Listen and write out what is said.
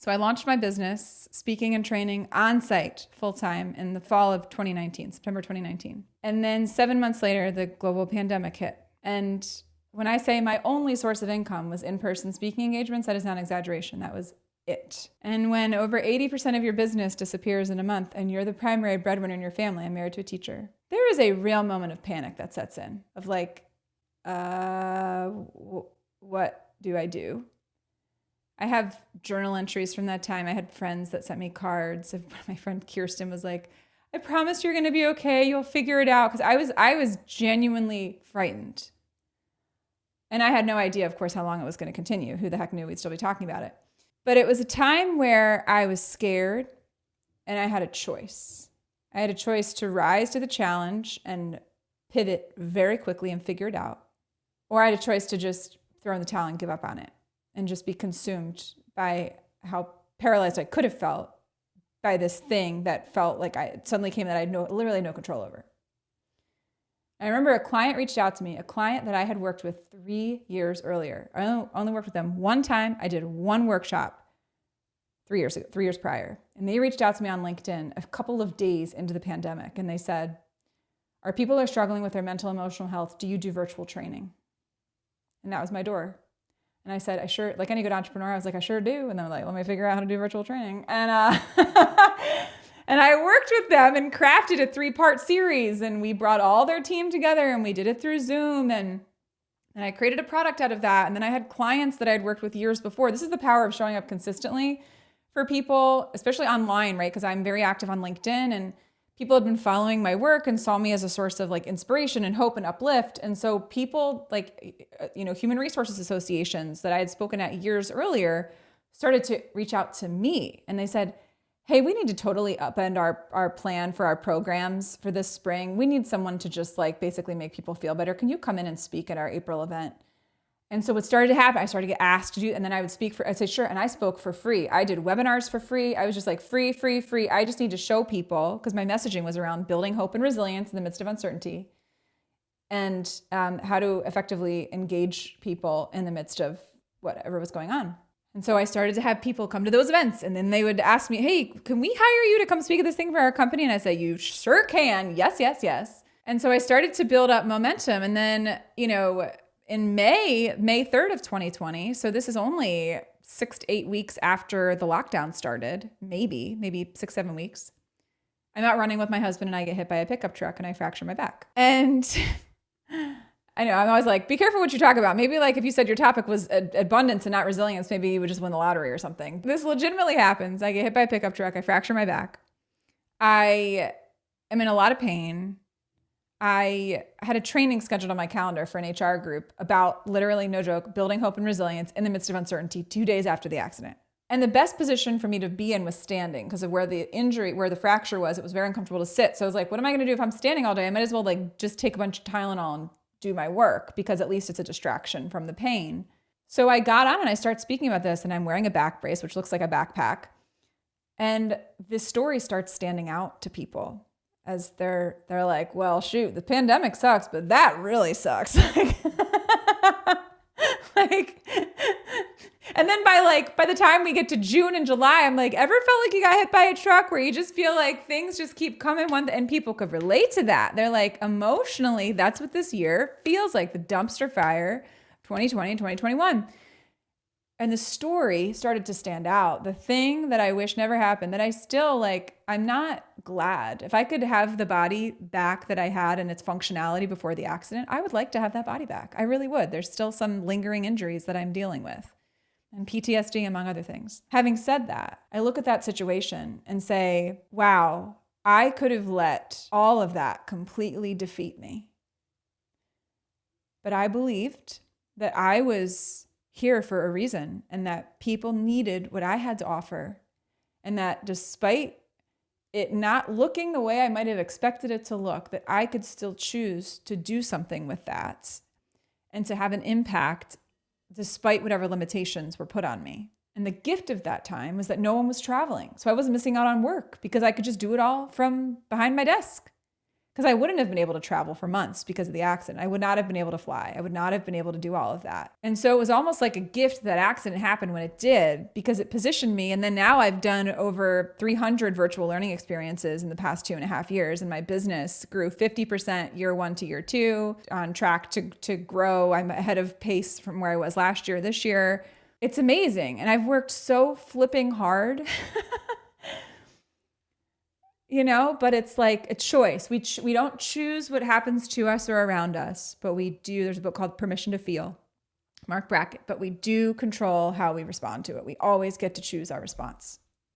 So I launched my business, speaking and training on site full time in the fall of 2019, September 2019. And then 7 months later, the global pandemic hit. And when I say my only source of income was in-person speaking engagements, that is not an exaggeration. That was it. And when over 80% of your business disappears in a month and you're the primary breadwinner in your family, I'm married to a teacher, there is a real moment of panic that sets in of like, what do I do? I have journal entries from that time. I had friends that sent me cards. My friend Kirsten was like, I promise you're going to be okay. You'll figure it out. Because I was genuinely frightened. And I had no idea, of course, how long it was going to continue. Who the heck knew we'd still be talking about it? But it was a time where I was scared and I had a choice. I had a choice to rise to the challenge and pivot very quickly and figure it out. Or I had a choice to just throw in the towel and give up on it and just be consumed by how paralyzed I could have felt by this thing that felt like it suddenly came that I had literally no control over. I remember a client reached out to me, a client that I had worked with 3 years earlier. I only worked with them one time. I did one workshop 3 years prior. And they reached out to me on LinkedIn a couple of days into the pandemic. And they said, our people are struggling with their mental, emotional health. Do you do virtual training? And that was my door. And I said, I sure, like any good entrepreneur, I was like, I sure do. And they're like, let me figure out how to do virtual training. And and I worked with them and crafted a 3-part series. And we brought all their team together and we did it through Zoom. And I created a product out of that. And then I had clients that I'd worked with years before. This is the power of showing up consistently for people, especially online, right? Because I'm very active on LinkedIn and people had been following my work and saw me as a source of like inspiration and hope and uplift. And so people like, human resources associations that I had spoken at years earlier started to reach out to me. And they said, hey, we need to totally upend our plan for our programs for this spring. We need someone to just like basically make people feel better. Can you come in and speak at our April event? And so what started to happen, I started to get asked to do, and then I would I'd say, sure. And I spoke for free. I did webinars for free. I was just like free. I just need to show people, because my messaging was around building hope and resilience in the midst of uncertainty and how to effectively engage people in the midst of whatever was going on. And so I started to have people come to those events, and then they would ask me, hey, can we hire you to come speak at this thing for our company? And I say, you sure can. Yes. And so I started to build up momentum. And then, in May 3rd of 2020, so this is only 6 to 8 weeks after the lockdown started, maybe 6-7 weeks, I'm out running with my husband and I get hit by a pickup truck and I fracture my back. And I know, I'm always like, be careful what you talk about. Maybe like if you said your topic was abundance and not resilience, maybe you would just win the lottery or something. This legitimately happens. I get hit by a pickup truck. I fracture my back. I am in a lot of pain. I had a training scheduled on my calendar for an HR group about, literally no joke, building hope and resilience in the midst of uncertainty 2 days after the accident. And the best position for me to be in was standing because of where the fracture was. It was very uncomfortable to sit. So I was like, what am I going to do if I'm standing all day? I might as well like just take a bunch of Tylenol and do my work because at least it's a distraction from the pain. So I got on and I started speaking about this, and I'm wearing a back brace, which looks like a backpack. And this story starts standing out to people. As they're like, well, shoot, the pandemic sucks, but that really sucks. And then by the time we get to June and July, I'm like, ever felt like you got hit by a truck where you just feel like things just keep coming and people could relate to that. They're like, emotionally, that's what this year feels like, the dumpster fire, 2020 and 2021. And the story started to stand out. The thing that I wish never happened, that I still I'm not glad. If I could have the body back that I had and its functionality before the accident, I would like to have that body back. I really would. There's still some lingering injuries that I'm dealing with and PTSD, among other things. Having said that, I look at that situation and say, wow, I could have let all of that completely defeat me. But I believed that I was here for a reason and that people needed what I had to offer, and that despite it not looking the way I might have expected it to look, that I could still choose to do something with that and to have an impact despite whatever limitations were put on me. And the gift of that time was that no one was traveling. So I wasn't missing out on work because I could just do it all from behind my desk. because I wouldn't have been able to travel for months because of the accident. I would not have been able to fly. I would not have been able to do all of that. And so it was almost like a gift that accident happened when it did, because it positioned me. And then now I've done over 300 virtual learning experiences in the past 2.5 years. And my business grew 50% year 1 to year 2, on track to grow. I'm ahead of pace from where I was last year, this year. It's amazing. And I've worked so flipping hard. But it's like a choice. We don't choose what happens to us or around us, but we do. There's a book called Permission to Feel, Mark Brackett, but we do control how we respond to it. We always get to choose our response.